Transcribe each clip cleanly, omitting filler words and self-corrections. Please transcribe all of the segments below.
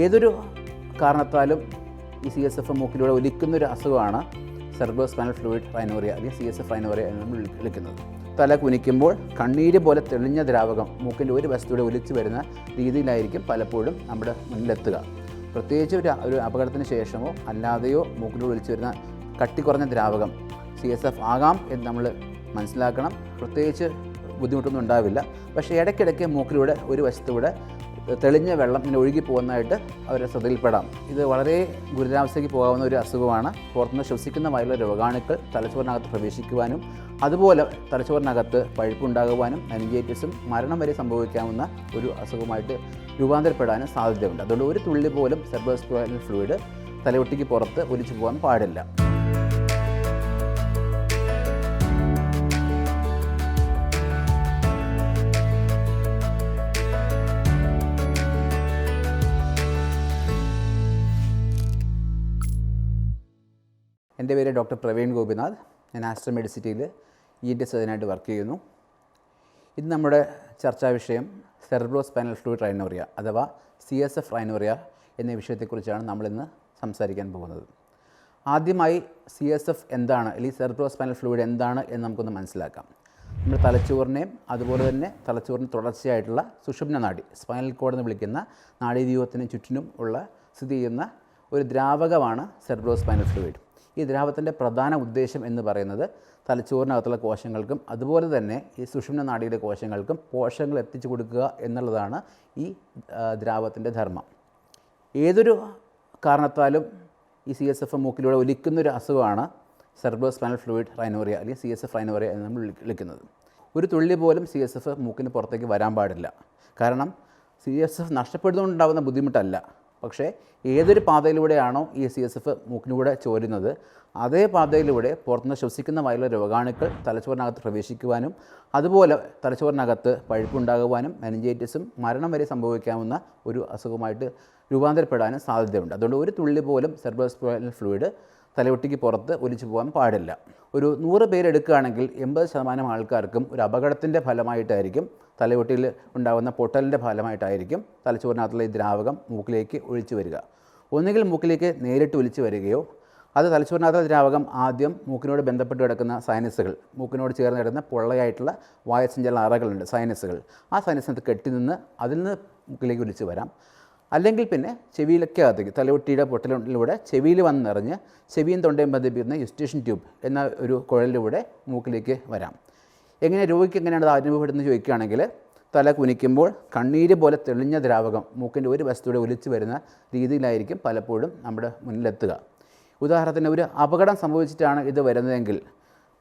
ഏതൊരു കാരണത്താലും ഈ CSF മൂക്കിലൂടെ ഒലിക്കുന്നൊരു അസുഖമാണ് സെറിബ്രോസ്പൈനൽ ഫ്ലൂയിഡ് റൈനോറിയ അല്ലെങ്കിൽ CSF റൈനോറിയ എന്ന് നമ്മൾ വിളിക്കുന്നത്. തല കുനിക്കുമ്പോൾ കണ്ണീര് പോലെ തെളിഞ്ഞ ദ്രാവകം മൂക്കിൻ്റെ ഒരു വശത്തൂടെ ഒലിച്ചു വരുന്ന രീതിയിലായിരിക്കും പലപ്പോഴും നമ്മുടെ മുന്നിലെത്തുക. പ്രത്യേകിച്ച് ഒരു അപകടത്തിന് ശേഷമോ അല്ലാതെയോ മൂക്കിലൂടെ ഒലിച്ചു വരുന്ന കട്ടി കുറഞ്ഞ ദ്രാവകം CSF ആകാം എന്ന് നമ്മൾ മനസ്സിലാക്കണം. പ്രത്യേകിച്ച് ബുദ്ധിമുട്ടൊന്നും ഉണ്ടാവില്ല. പക്ഷേ ഇടയ്ക്കിടയ്ക്ക് മൂക്കിലൂടെ ഒരു വശത്തൂടെ തെളിഞ്ഞ വെള്ളം ഇങ്ങനെ ഒഴുകി പോകുന്നതായിട്ട് അവരെ ശ്രദ്ധയിൽപ്പെടാം. ഇത് വളരെ ഗുരുതരാവസ്ഥയ്ക്ക് പോകാവുന്ന ഒരു അസുഖമാണ്. പുറത്തുനിന്ന് ശ്വസിക്കുന്നതായുള്ള രോഗാണുക്കൾ തലച്ചോറിനകത്ത് പ്രവേശിക്കുവാനും അതുപോലെ തലച്ചോറിനകത്ത് പഴുപ്പുണ്ടാകുവാനും മെനിഞ്ചൈറ്റിസും മരണം വരെ സംഭവിക്കാവുന്ന ഒരു അസുഖമായിട്ട് രൂപാന്തരപ്പെടാനും സാധ്യതയുണ്ട്. അതുകൊണ്ട് ഒരു തുള്ളി പോലും സെറിബ്രോസ്പൈനൽ ഫ്ലൂയിഡ് തലയൊട്ടിക്ക് പുറത്ത് ഒലിച്ചു പോകാൻ പാടില്ല. എൻ്റെ പേര് ഡോക്ടർ.പ്രവീൺ ഗോപിനാഥ്. ഞാൻ ആസ്റ്റർ മെഡിസിറ്റിയിൽ ENT സർജനായിട്ട് വർക്ക് ചെയ്യുന്നു. ഇത് നമ്മുടെ ചർച്ചാ വിഷയം സെറിബ്രോസ്പൈനൽ ഫ്ലൂയിഡ് റൈനോറിയ അഥവാ CSF റൈനോറിയ എന്ന വിഷയത്തെക്കുറിച്ചാണ് നമ്മളിന്ന് സംസാരിക്കാൻ പോകുന്നത്. ആദ്യമായി CSF എന്താണ് അല്ലെങ്കിൽ സെറിബ്രോസ്പൈനൽ ഫ്ലൂയിഡ് എന്താണ് എന്ന് നമുക്കൊന്ന് മനസ്സിലാക്കാം. നമ്മൾ തലച്ചോറിനെയും അതുപോലെ തന്നെ തലച്ചോറിന് തുടർച്ചയായിട്ടുള്ള സുഷുമ്ന നാഡി സ്പൈനൽ കോഡ് എന്ന് വിളിക്കുന്ന നാഡീവ്യൂഹത്തിന് ചുറ്റിനും ഉള്ള സ്ഥിതി ചെയ്യുന്ന ഒരു ദ്രാവകമാണ് സെറിബ്രോസ്പൈനൽ ഫ്ലൂയിഡ്. ഈ ദ്രാവകത്തിൻ്റെ പ്രധാന ഉദ്ദേശം എന്ന് പറയുന്നത് തലച്ചോറിനകത്തുള്ള കോശങ്ങൾക്കും അതുപോലെ തന്നെ ഈ സുഷുമ്ന നാഡിയുടെ കോശങ്ങൾക്കും പോഷകങ്ങൾ എത്തിച്ചു കൊടുക്കുക എന്നുള്ളതാണ് ഈ ദ്രാവകത്തിൻ്റെ ധർമ്മം. ഏതൊരു കാരണത്താലും ഈ CSF മൂക്കിലൂടെ ഒലിക്കുന്നൊരു അസുഖമാണ് സെറിബ്രോസ്പൈനൽ ഫ്ലൂയിഡ് റൈനോറിയ അല്ലെങ്കിൽ CSF റൈനോറിയ എന്ന് നമ്മൾ വിളിക്കുന്നത്. ഒരു തുള്ളി പോലും CSF മൂക്കിന് പുറത്തേക്ക് വരാൻ പാടില്ല. കാരണം CSF നഷ്ടപ്പെടുന്നതുകൊണ്ടുണ്ടാകുന്ന ബുദ്ധിമുട്ടല്ല, പക്ഷേ ഏതൊരു പാതയിലൂടെയാണോ ഈ CSF മൂക്കിലൂടെ ചോരുന്നത് അതേ പാതയിലൂടെ പുറത്തുനിന്ന് ശ്വസിക്കുന്നതായുള്ള രോഗാണുക്കൾ തലച്ചോറിനകത്ത് പ്രവേശിക്കുവാനും അതുപോലെ തലച്ചോറിനകത്ത് പഴുപ്പുണ്ടാകുവാനും മെനിഞ്ചൈറ്റിസും മരണം വരെ സംഭവിക്കാവുന്ന ഒരു അസുഖമായിട്ട് രൂപാന്തരപ്പെടാനും സാധ്യതയുണ്ട്. അതുകൊണ്ട് ഒരു തുള്ളി പോലും സെറിബ്രോസ്പൈനൽ ഫ്ലൂയിഡ് തലയൊട്ടിക്ക് പുറത്ത് ഒലിച്ചു പോകാൻ പാടില്ല. ഒരു 100 പേരെടുക്കുകയാണെങ്കിൽ 80% ആൾക്കാർക്കും ഒരു അപകടത്തിൻ്റെ ഫലമായിട്ടായിരിക്കും തലയൊട്ടിയിൽ ഉണ്ടാകുന്ന പൊട്ടലിൻ്റെ ഫലമായിട്ടായിരിക്കും തലച്ചോറിനകത്തുള്ള ഈ ദ്രാവകം മൂക്കിലേക്ക് ഒഴിച്ചു വരിക. ഒന്നുകിൽ മൂക്കിലേക്ക് നേരിട്ട് ഒലിച്ചു വരികയോ അത് തലച്ചോറിനകത്തുള്ള ദ്രാവകം ആദ്യം മൂക്കിനോട് ബന്ധപ്പെട്ട് കിടക്കുന്ന സൈനസുകൾ, മൂക്കിനോട് ചേർന്ന് കിടക്കുന്ന പൊള്ളയായിട്ടുള്ള വായുസഞ്ചാര അറകളുണ്ട് സൈനസുകൾ, ആ സൈനസിനകത്ത് കെട്ടി നിന്ന് അതിൽ നിന്ന് മൂക്കിലേക്ക് ഒലിച്ചു വരാം. അല്ലെങ്കിൽ പിന്നെ ചെവിയിലൊക്കകത്തേക്ക് തലയൊട്ടിയുടെ പൊട്ടലിലൂടെ ചെവിയിൽ വന്ന് നിറഞ്ഞ് ചെവിയും തൊണ്ടയും ബന്ധിപ്പിക്കുന്ന യുസ്റ്റേഷൻ ട്യൂബ് എന്ന ഒരു കുഴലിലൂടെ മൂക്കിലേക്ക് വരാം. രോഗിക്ക് എങ്ങനെയാണ് അത് അനുഭവപ്പെടുന്നത് ചോദിക്കുകയാണെങ്കിൽ തല കുനിക്കുമ്പോൾ കണ്ണീര് പോലെ തെളിഞ്ഞ ദ്രാവകം മൂക്കിൻ്റെ ഒരു വശത്തൂടെ ഒലിച്ചു വരുന്ന രീതിയിലായിരിക്കും പലപ്പോഴും നമ്മുടെ മുന്നിലെത്തുക. ഉദാഹരണത്തിന് ഒരു അപകടം സംഭവിച്ചിട്ടാണ് ഇത് വരുന്നതെങ്കിൽ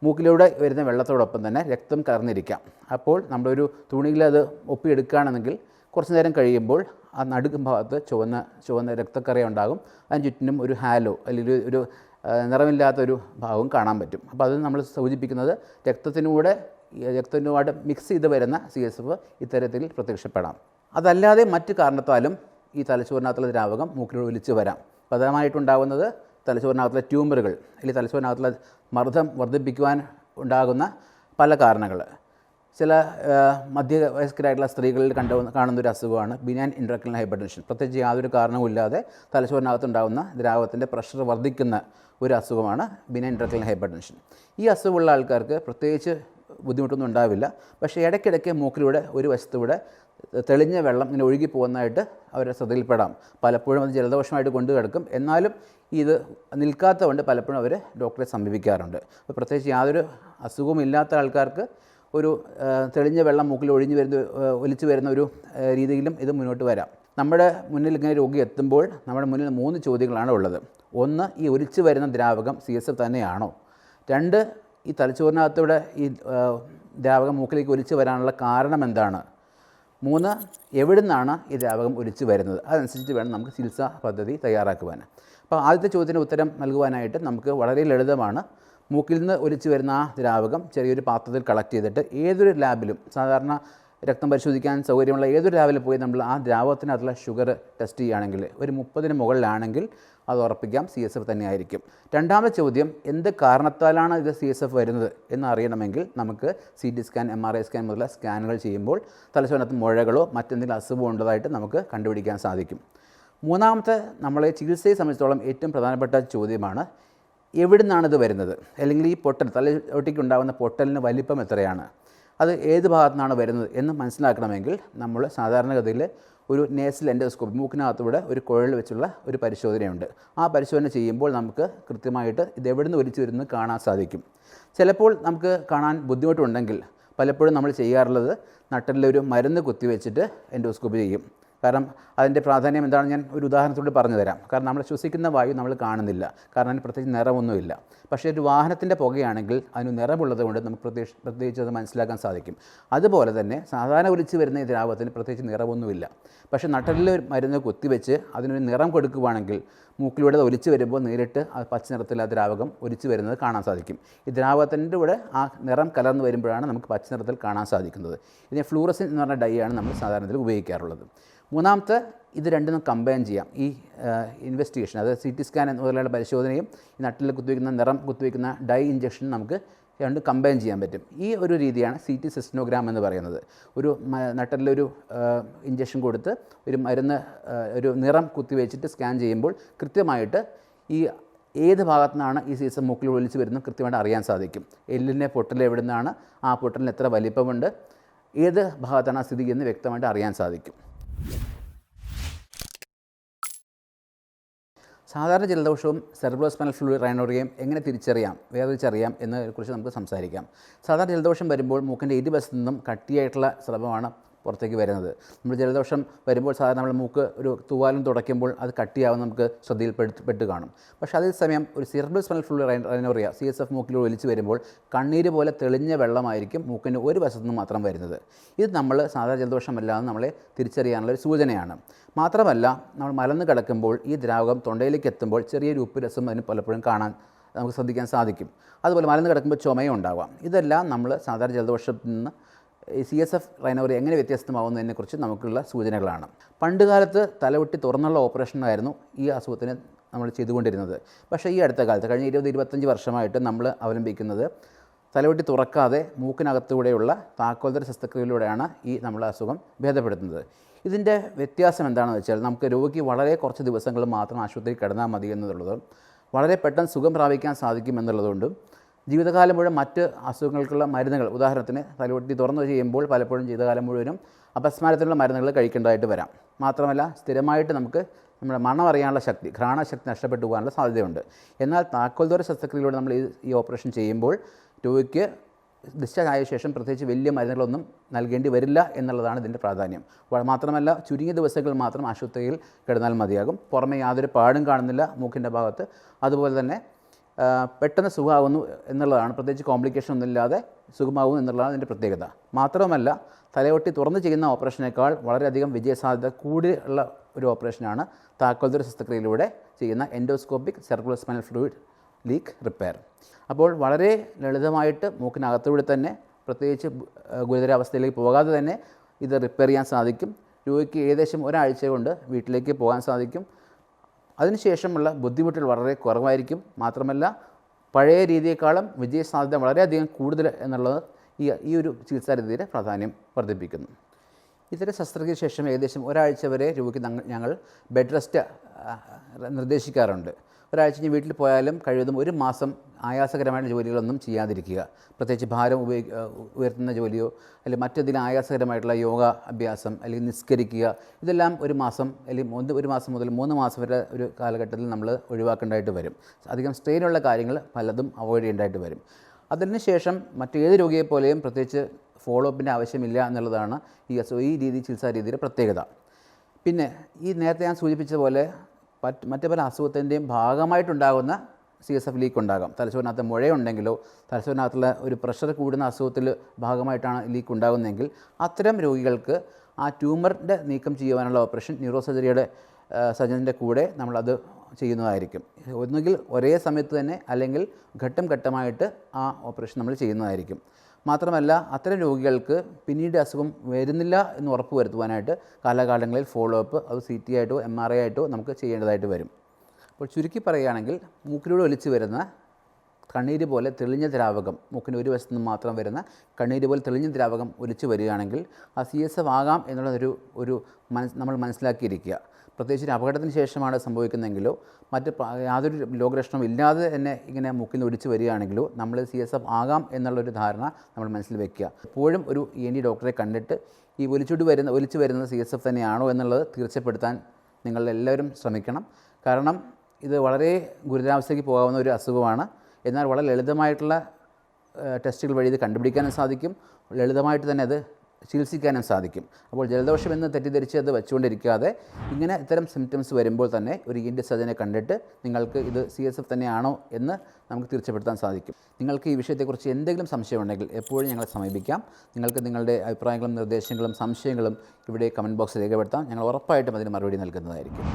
മൂക്കിലൂടെ വരുന്ന വെള്ളത്തോടൊപ്പം തന്നെ രക്തം കലർന്നിരിക്കാം. അപ്പോൾ നമ്മളൊരു തുണിയിൽ അത് ഒപ്പിയെടുക്കുകയാണെങ്കിൽ കുറച്ച് നേരം കഴിയുമ്പോൾ ആ നടുക്കും ഭാഗത്ത് ചുവന്ന രക്തക്കറ ഉണ്ടാകും. അതിന് ചുറ്റിനും ഒരു ഹാലോ അല്ലെങ്കിൽ ഒരു നിറമില്ലാത്തൊരു ഭാഗവും കാണാൻ പറ്റും. അപ്പോൾ അത് നമ്മൾ സൂചിപ്പിക്കുന്നത് രക്തത്തിനോട് മിക്സ് ചെയ്ത് വരുന്ന CSF ഇത്തരത്തിൽ പ്രത്യക്ഷപ്പെടാം. അതല്ലാതെ മറ്റ് കാരണത്താലും ഈ തലച്ചോറിനകത്തുള്ള ദ്രാവകം മൂക്കിലൂടെ ഒലിച്ചു വരാം. പ്രധാനമായിട്ടുണ്ടാകുന്നത് തലച്ചോറിനകത്തുള്ള ട്യൂമറുകൾ അല്ലെങ്കിൽ തലച്ചോറിനകത്തുള്ള മർദ്ദം വർദ്ധിപ്പിക്കുവാൻ ഉണ്ടാകുന്ന പല കാരണങ്ങൾ. ചില മധ്യവയസ്കരായിട്ടുള്ള സ്ത്രീകളിൽ കാണുന്നൊരു അസുഖമാണ് ബിനൈൻ ഇൻട്രാക്രൈനൽ ഹൈപ്പർടെൻഷൻ. പ്രത്യേകിച്ച് യാതൊരു കാരണവുമില്ലാതെ തലച്ചോറിനകത്തുണ്ടാകുന്ന ദ്രാവകത്തിൻ്റെ പ്രഷർ വർദ്ധിക്കുന്ന ഒരു അസുഖമാണ് ബിനൈൻ ഇൻട്രാക്രൈനൽ ഹൈപ്പർടെൻഷൻ. ഈ അസുഖമുള്ള ആൾക്കാർക്ക് പ്രത്യേകിച്ച് ബുദ്ധിമുട്ടൊന്നും ഉണ്ടാവില്ല. പക്ഷേ ഇടയ്ക്കിടയ്ക്ക് മൂക്കിലൂടെ ഒരു വശത്തൂടെ തെളിഞ്ഞ വെള്ളം ഇങ്ങനെ ഒഴുകി പോകുന്നതായിട്ട് അവരെ ശ്രദ്ധയിൽപ്പെടാം. പലപ്പോഴും അത് ജലദോഷമായിട്ട് കൊണ്ടു കിടക്കും. എന്നാലും ഇത് നിൽക്കാത്തതുകൊണ്ട് പലപ്പോഴും അവർ ഡോക്ടറെ സമീപിക്കാറുണ്ട്. അപ്പോൾ പ്രത്യേകിച്ച് യാതൊരു അസുഖവും ഇല്ലാത്ത ആൾക്കാർക്ക് ഒരു തെളിഞ്ഞ വെള്ളം മൂക്കിൽ ഒലിച്ചു വരുന്ന ഒരു രീതിയിലും ഇത് മുന്നോട്ട് വരാം. നമ്മുടെ മുന്നിൽ ഇങ്ങനെ രോഗി എത്തുമ്പോൾ നമ്മുടെ മുന്നിൽ 3 ചോദ്യങ്ങളാണ് ഉള്ളത്. 1, ഈ ഒലിച്ചു വരുന്ന ദ്രാവകം CSF തന്നെയാണോ? 2, ഈ തലച്ചോറിനകത്തൂടെ ഈ ദ്രാവകം മൂക്കിലേക്ക് ഒലിച്ചു വരാനുള്ള കാരണം എന്താണ്? 3, എവിടെ നിന്നാണ് ഈ ദ്രാവകം ഒലിച്ചു വരുന്നത്? അതനുസരിച്ച് വേണം നമുക്ക് ചികിത്സാ പദ്ധതി തയ്യാറാക്കുവാൻ. അപ്പോൾ ആദ്യത്തെ ചോദ്യത്തിന് ഉത്തരം നൽകുവാനായിട്ട് നമുക്ക് വളരെ ലളിതമാണ്. മൂക്കിൽ നിന്ന് ഒലിച്ചു വരുന്ന ആ ദ്രാവകം ചെറിയൊരു പാത്രത്തിൽ കളക്ട് ചെയ്തിട്ട് ഏതൊരു ലാബിലും സാധാരണ രക്തം പരിശോധിക്കാൻ സൗകര്യമുള്ള ഏതൊരു ലാബിൽ പോയി നമ്മൾ ആ ദ്രാവകത്തിനകത്തുള്ള ഷുഗർ ടെസ്റ്റ് ചെയ്യുകയാണെങ്കിൽ ഒരു 30-ന് മുകളിലാണെങ്കിൽ അത് ഉറപ്പിക്കാം CSF തന്നെയായിരിക്കും. രണ്ടാമത്തെ ചോദ്യം, എന്ത് കാരണത്താലാണ് ഇത് CSF വരുന്നത് എന്ന് അറിയണമെങ്കിൽ നമുക്ക് CT സ്കാൻ, MRI സ്കാൻ മുതലുള്ള സ്കാനുകൾ ചെയ്യുമ്പോൾ തലച്ചോറിനകത്ത് മുഴകളോ മറ്റെന്തെങ്കിലും അസുഖമോ ഉള്ളതായിട്ട് നമുക്ക് കണ്ടുപിടിക്കാൻ സാധിക്കും. മൂന്നാമത്തെ നമ്മളെ ചികിത്സയെ സംബന്ധിച്ചിടത്തോളം ഏറ്റവും പ്രധാനപ്പെട്ട ചോദ്യമാണ് എവിടെ നിന്നാണിത് വരുന്നത്, അല്ലെങ്കിൽ ഈ പൊട്ടൽ തലയോട്ടിക്കുണ്ടാകുന്ന പൊട്ടലിന് വലിപ്പം എത്രയാണ്, അത് ഏത് ഭാഗത്തു നിന്നാണ് വരുന്നത് എന്ന് മനസ്സിലാക്കണമെങ്കിൽ നമ്മൾ സാധാരണഗതിയിൽ ഒരു നേസൽ എൻഡോസ്കോപ്പി, മൂക്കിനകത്തൂടെ ഒരു കുഴൽ വെച്ചുള്ള ഒരു പരിശോധനയുണ്ട്. ആ പരിശോധന ചെയ്യുമ്പോൾ നമുക്ക് കൃത്യമായിട്ട് ഇത് എവിടെ നിന്ന് ഒലിച്ചു വരുന്നത് കാണാൻ സാധിക്കും. ചിലപ്പോൾ നമുക്ക് കാണാൻ ബുദ്ധിമുട്ടുണ്ടെങ്കിൽ പലപ്പോഴും നമ്മൾ ചെയ്യാറുള്ളത് നട്ടലിലൊരു മരുന്ന് കുത്തിവെച്ചിട്ട് എൻഡോസ്കോപ്പി ചെയ്യും. കാരണം അതിൻ്റെ പ്രാധാന്യം എന്താണെന്ന് ഞാൻ ഒരു ഉദാഹരണത്തോട് പറഞ്ഞു തരാം. കാരണം നമ്മൾ ശ്വസിക്കുന്ന വായു നമ്മൾ കാണുന്നില്ല, കാരണം അതിന് പ്രത്യേകിച്ച് നിറമൊന്നുമില്ല. പക്ഷേ ഒരു വാഹനത്തിൻ്റെ പുകയാണെങ്കിൽ അതിന് നിറമുള്ളത് കൊണ്ട് നമുക്ക് പ്രത്യേകിച്ച് അത് മനസ്സിലാക്കാൻ സാധിക്കും. അതുപോലെ തന്നെ സാധാരണ ഒലിച്ച് വരുന്ന ഈ ദ്രാവകത്തിന് പ്രത്യേകിച്ച് നിറമൊന്നുമില്ല. പക്ഷേ നട്ടലിൽ മരുന്ന് കുത്തിവെച്ച് അതിനൊരു നിറം കൊടുക്കുകയാണെങ്കിൽ മൂക്കിലൂടെ ഒലിച്ച് വരുമ്പോൾ നേരിട്ട് ആ പച്ച നിറത്തിൽ ആ ദ്രാവകം ഒലിച്ച് വരുന്നത് കാണാൻ സാധിക്കും. ഈ ദ്രാവകത്തിൻ്റെ കൂടെ ആ നിറം കലർന്ന് വരുമ്പോഴാണ് നമുക്ക് പച്ച നിറത്തിൽ കാണാൻ സാധിക്കുന്നത്. ഇതിനെ ഫ്ലൂറസിൻ എന്ന് പറഞ്ഞ ഡൈ ആണ് നമ്മൾ സാധാരണത്തിൽ ഉപയോഗിക്കാറുള്ളത്. മൂന്നാമത്തെ ഇത് രണ്ടും കമ്പൈൻ ചെയ്യാം. ഈ ഇൻവെസ്റ്റിഗേഷൻ, അതായത് CT സ്കാൻ മുതലുള്ള പരിശോധനയും ഈ നട്ടിൽ കുത്തിവയ്ക്കുന്ന നിറം കുത്തിവയ്ക്കുന്ന ഡൈ ഇഞ്ചക്ഷൻ നമുക്ക് രണ്ടും കമ്പൈൻ ചെയ്യാൻ പറ്റും. ഈ ഒരു രീതിയാണ് CT സിസ്റ്റോഗ്രാം എന്ന് പറയുന്നത്. ഒരു നട്ടലിലൊരു ഇഞ്ചക്ഷൻ കൊടുത്ത് ഒരു മരുന്ന് ഒരു നിറം കുത്തിവെച്ചിട്ട് സ്കാൻ ചെയ്യുമ്പോൾ കൃത്യമായിട്ട് ഈ ഏത് ഭാഗത്തു നിന്നാണ് ഈ സീസം മൂക്കിൽ ഒലിച്ച് വരുന്നത് കൃത്യമായിട്ട് അറിയാൻ സാധിക്കും. എല്ലിൻ്റെ പൊട്ടൽ എവിടെ നിന്നാണ്, ആ പൊട്ടലിന് എത്ര വലിപ്പമുണ്ട്, ഏത് ഭാഗത്താണ് സ്ഥിതി എന്ന് വ്യക്തമായിട്ട് അറിയാൻ സാധിക്കും. സാധാരണ ജലദോഷവും സെറിബ്രോസ്പൈനൽ ഫ്ലൂയിഡ് റൈനോറിയയും എങ്ങനെ വേർതിരിച്ചറിയാം എന്നതിനെക്കുറിച്ച് നമുക്ക് സംസാരിക്കാം. സാധാരണ ജലദോഷം വരുമ്പോൾ മൂക്കിൻ്റെ ഇരുവശത്തു നിന്നും കട്ടിയായിട്ടുള്ള സ്രവമാണ് പുറത്തേക്ക് വരുന്നത്. നമ്മൾ ജലദോഷം വരുമ്പോൾ സാധാരണ നമ്മൾ മൂക്ക് ഒരു തൂവാലും തുടയ്ക്കുമ്പോൾ അത് കട്ടിയാവുന്ന നമുക്ക് ശ്രദ്ധയിൽപ്പെട്ട് കാണും. പക്ഷേ അതേസമയം ഒരു സെറിബ്രോസ്പൈനൽ ഫ്ലൂയിഡ് റൈനോറിയ CSF മൂക്കിലൂടെ ഒലിച്ച് വരുമ്പോൾ കണ്ണീര് പോലെ തെളിഞ്ഞ വെള്ളമായിരിക്കും മൂക്കിൻ്റെ ഒരു വശത്തു നിന്ന് മാത്രം വരുന്നത്. ഇത് നമ്മൾ സാധാരണ ജലദോഷമല്ലാതെ നമ്മളെ തിരിച്ചറിയാനുള്ളൊരു സൂചനയാണ്. മാത്രമല്ല നമ്മൾ മലന്ന് കിടക്കുമ്പോൾ ഈ ദ്രാവകം തൊണ്ടയിലേക്ക് എത്തുമ്പോൾ ചെറിയൊരു ഉപ്പ് രസം അതിന് പലപ്പോഴും നമുക്ക് ശ്രദ്ധിക്കാൻ സാധിക്കും. അതുപോലെ മലന്ന് കിടക്കുമ്പോൾ ചുമയും ഉണ്ടാവാം. ഇതെല്ലാം നമ്മൾ സാധാരണ ജലദോഷത്തിൽ നിന്ന് ഈ CSF റൈനോറിയ എങ്ങനെ വ്യത്യസ്തമാവുന്നതിനെക്കുറിച്ച് നമുക്കുള്ള സൂചനകളാണ്. പണ്ടുകാലത്ത് തലവെട്ടി തുറന്നുള്ള ഓപ്പറേഷനായിരുന്നു ഈ അസുഖത്തിന് നമ്മൾ ചെയ്തുകൊണ്ടിരുന്നത്. പക്ഷേ ഈ അടുത്ത കാലത്ത് കഴിഞ്ഞ 20-25 വർഷമായിട്ട് നമ്മൾ അവലംബിക്കുന്നത് തലവെട്ടി തുറക്കാതെ മൂക്കിനകത്തൂടെയുള്ള താക്കോൽദ്വാര ശസ്ത്രക്രിയയിലൂടെയാണ് ഈ നമ്മളെ അസുഖം ഭേദപ്പെടുത്തുന്നത്. ഇതിൻ്റെ വ്യത്യാസം എന്താണെന്ന് വെച്ചാൽ നമുക്ക് രോഗിക്ക് വളരെ കുറച്ച് ദിവസങ്ങൾ മാത്രം ആശുപത്രിയിൽ കിടന്നാൽ മതി എന്നുള്ളതും വളരെ പെട്ടെന്ന് സുഖം പ്രാപിക്കാൻ സാധിക്കും എന്നുള്ളതുകൊണ്ടും ജീവിതകാലം മുഴുവൻ മറ്റ് അസുഖങ്ങൾക്കുള്ള മരുന്നുകൾ, ഉദാഹരണത്തിന് തലവെട്ടി തുറന്നു ചെയ്യുമ്പോൾ പലപ്പോഴും ജീവിതകാലം മുഴുവനും അപസ്മാരത്തിനുള്ള മരുന്നുകൾ കഴിക്കേണ്ടതായിട്ട് വരാം. മാത്രമല്ല സ്ഥിരമായിട്ട് നമുക്ക് നമ്മുടെ മണം അറിയാനുള്ള ശക്തി, ഘ്രാണശക്തി നഷ്ടപ്പെട്ടു പോകാനുള്ള സാധ്യതയുണ്ട്. എന്നാൽ താക്കോൽദ്വാര ശസ്ത്രക്രിയയിലൂടെ നമ്മൾ ഈ ഓപ്പറേഷൻ ചെയ്യുമ്പോൾ രോഗിക്ക് ഡിസ്ചാർജ് ആയ ശേഷം പ്രത്യേകിച്ച് വലിയ മരുന്നുകളൊന്നും നൽകേണ്ടി വരില്ല എന്നുള്ളതാണ് ഇതിൻ്റെ പ്രാധാന്യം. മാത്രമല്ല ചുരുങ്ങിയ ദിവസങ്ങൾ മാത്രം ആശുപത്രിയിൽ കിടന്നാൽ മതിയാകും. പുറമെ യാതൊരു പാടും കാണുന്നില്ല മൂക്കിൻ്റെ ഭാഗത്ത്. അതുപോലെ തന്നെ പെട്ടെന്ന് സുഖമാകുന്നു എന്നുള്ളതാണ്, പ്രത്യേകിച്ച് കോംപ്ലിക്കേഷൻ ഒന്നുമില്ലാതെ സുഖമാകുന്നു എന്നുള്ളതാണ് ഇതിൻ്റെ പ്രത്യേകത. മാത്രമല്ല തലയൊട്ടി തുറന്ന് ചെയ്യുന്ന ഓപ്പറേഷനേക്കാൾ വളരെയധികം വിജയസാധ്യത കൂടിയുള്ള ഒരു ഓപ്പറേഷനാണ് താക്കോൽദ്വാര ശസ്ത്രക്രിയയിലൂടെ ചെയ്യുന്ന endoscopic cerebrospinal fluid leak repair. അപ്പോൾ വളരെ ലളിതമായിട്ട് മൂക്കിനകത്തൂടെ തന്നെ, പ്രത്യേകിച്ച് ഗുരുതരാവസ്ഥയിലേക്ക് പോകാതെ തന്നെ ഇത് റിപ്പയർ ചെയ്യാൻ സാധിക്കും. രോഗിക്ക് ഏകദേശം ഒരാഴ്ച കൊണ്ട് വീട്ടിലേക്ക് പോകാൻ സാധിക്കും. അതിനുശേഷമുള്ള ബുദ്ധിമുട്ടുകൾ വളരെ കുറവായിരിക്കും. മാത്രമല്ല പഴയ രീതിയേക്കാളും വിജയസാധ്യത വളരെയധികം കൂടുതൽ എന്നുള്ളത് ഈ ഒരു ചികിത്സാ രീതിയുടെ പ്രാധാന്യം വർദ്ധിപ്പിക്കുന്നു. ഇത്തരം ശസ്ത്രക്രിയയ്ക്ക് ശേഷം ഏകദേശം ഒരാഴ്ച വരെ രോഗിക്ക് ഞങ്ങൾ ബെഡ് റെസ്റ്റ് നിർദ്ദേശിക്കാറുണ്ട്. ഒരാഴ്ച വീട്ടിൽ പോയാലും കഴിയുന്നതും ഒരു മാസം ആയാസകരമായ ജോലികളൊന്നും ചെയ്യാതിരിക്കുക. പ്രത്യേകിച്ച് ഭാരം ഉയർത്തുന്ന ജോലിയോ അല്ലെങ്കിൽ മറ്റേതെങ്കിലും ആയാസകരമായിട്ടുള്ള യോഗ അഭ്യാസം അല്ലെങ്കിൽ നിസ്കരിക്കുക, ഇതെല്ലാം ഒരു മാസം അല്ലെങ്കിൽ 1 മാസം മുതൽ 3 മാസം വരെ ഒരു കാലഘട്ടത്തിൽ നമ്മൾ ഒഴിവാക്കേണ്ടതായിട്ട് വരും. അധികം സ്ട്രെയിനുള്ള കാര്യങ്ങൾ പലതും അവോയ്ഡ് ചെയ്യേണ്ടതായിട്ട് വരും. അതിനുശേഷം മറ്റേത് രോഗിയെപ്പോലെയും പ്രത്യേകിച്ച് ഫോളോ അപ്പിൻ്റെ ആവശ്യമില്ല എന്നുള്ളതാണ് ഈ ചികിത്സാ രീതിയുടെ പ്രത്യേകത. പിന്നെ ഈ നേരത്തെ ഞാൻ സൂചിപ്പിച്ച പോലെ മറ്റു പല അസുഖത്തിൻ്റെയും ഭാഗമായിട്ടുണ്ടാകുന്ന CSF ലീക്ക് ഉണ്ടാകാം. തലച്ചോറിനകത്ത് മുഴയുണ്ടെങ്കിലോ തലച്ചോറിനകത്തുള്ള ഒരു പ്രഷർ കൂടുന്ന അസുഖത്തിൽ ഭാഗമായിട്ടാണ് ലീക്ക് ഉണ്ടാകുന്നതെങ്കിൽ അത്തരം രോഗികൾക്ക് ആ ട്യൂമറിൻ്റെ നീക്കം ചെയ്യുവാനുള്ള ഓപ്പറേഷൻ ന്യൂറോ സർജൻ്റെ കൂടെ നമ്മളത് ചെയ്യുന്നതായിരിക്കും. ഒന്നുകിൽ ഒരേ സമയത്ത് തന്നെ അല്ലെങ്കിൽ ഘട്ടം ഘട്ടമായിട്ട് ആ ഓപ്പറേഷൻ നമ്മൾ ചെയ്യുന്നതായിരിക്കും. മാത്രമല്ല അത്തരം രോഗികൾക്ക് പിന്നീട് അസുഖം വരുന്നില്ല എന്ന് ഉറപ്പ് വരുത്തുവാനായിട്ട് കാലാകാലങ്ങളിൽ ഫോളോ അപ്പ് അത് CT ആയിട്ടോ MRI ആയിട്ടോ നമുക്ക് ചെയ്യേണ്ടതായിട്ട് വരും. അപ്പോൾ ചുരുക്കി പറയുകയാണെങ്കിൽ മൂക്കിലൂടെ ഒലിച്ച് വരുന്ന കണ്ണീര് പോലെ തെളിഞ്ഞ ദ്രാവകം, മൂക്കിന് ഒരു വശത്ത് നിന്ന് മാത്രം വരുന്ന കണ്ണീര് പോലെ തെളിഞ്ഞ ദ്രാവകം ഒലിച്ച് വരികയാണെങ്കിൽ ആ CSF ആകാം എന്നുള്ളതൊരു നമ്മൾ മനസ്സിലാക്കിയിരിക്കുക. പ്രത്യേകിച്ച് അപകടത്തിന് ശേഷമാണ് സംഭവിക്കുന്നതെങ്കിലോ മറ്റ് യാതൊരു രോഗലക്ഷണവും ഇല്ലാതെ തന്നെ ഇങ്ങനെ മൂക്കിൽ നിന്ന് ഒലിച്ച് വരികയാണെങ്കിലോ നമ്മൾ CSF ആകാം എന്നുള്ളൊരു ധാരണ നമ്മൾ മനസ്സിൽ വെക്കുക. എപ്പോഴും ഒരു ENT ഡോക്ടറെ കണ്ടിട്ട് ഈ ഒലിച്ചു വരുന്നത് CSF തന്നെയാണോ എന്നുള്ളത് തീർച്ചപ്പെടുത്താൻ നിങ്ങളെല്ലാവരും ശ്രമിക്കണം. കാരണം ഇത് വളരെ ഗുരുതരാവസ്ഥയ്ക്ക് പോകാവുന്ന ഒരു അസുഖമാണ്. എന്നാൽ വളരെ ലളിതമായിട്ടുള്ള ടെസ്റ്റുകൾ വഴി ഇത് കണ്ടുപിടിക്കാനും സാധിക്കും, ലളിതമായിട്ട് തന്നെ അത് ചികിത്സിക്കാനും സാധിക്കും. അപ്പോൾ ജലദോഷം എന്ന് തെറ്റിദ്ധരിച്ച് അത് വെച്ചുകൊണ്ടിരിക്കാതെ ഇത്തരം സിംറ്റംസ് വരുമ്പോൾ തന്നെ ഒരു ENT സർജനെ കണ്ടിട്ട് നിങ്ങൾക്ക് ഇത് CSF തന്നെയാണോ എന്ന് നമുക്ക് തീർച്ചപ്പെടുത്താൻ സാധിക്കും. നിങ്ങൾക്ക് ഈ വിഷയത്തെക്കുറിച്ച് എന്തെങ്കിലും സംശയമുണ്ടെങ്കിൽ എപ്പോഴും ഞങ്ങളെ സമീപിക്കാം. നിങ്ങൾക്ക് നിങ്ങളുടെ അഭിപ്രായങ്ങളും നിർദ്ദേശങ്ങളും സംശയങ്ങളും ഇവിടെ കമൻറ്റ് ബോക്സിൽ രേഖപ്പെടുത്താം. ഞങ്ങൾ ഉറപ്പായിട്ടും അതിന് മറുപടി നൽകുന്നതായിരിക്കും.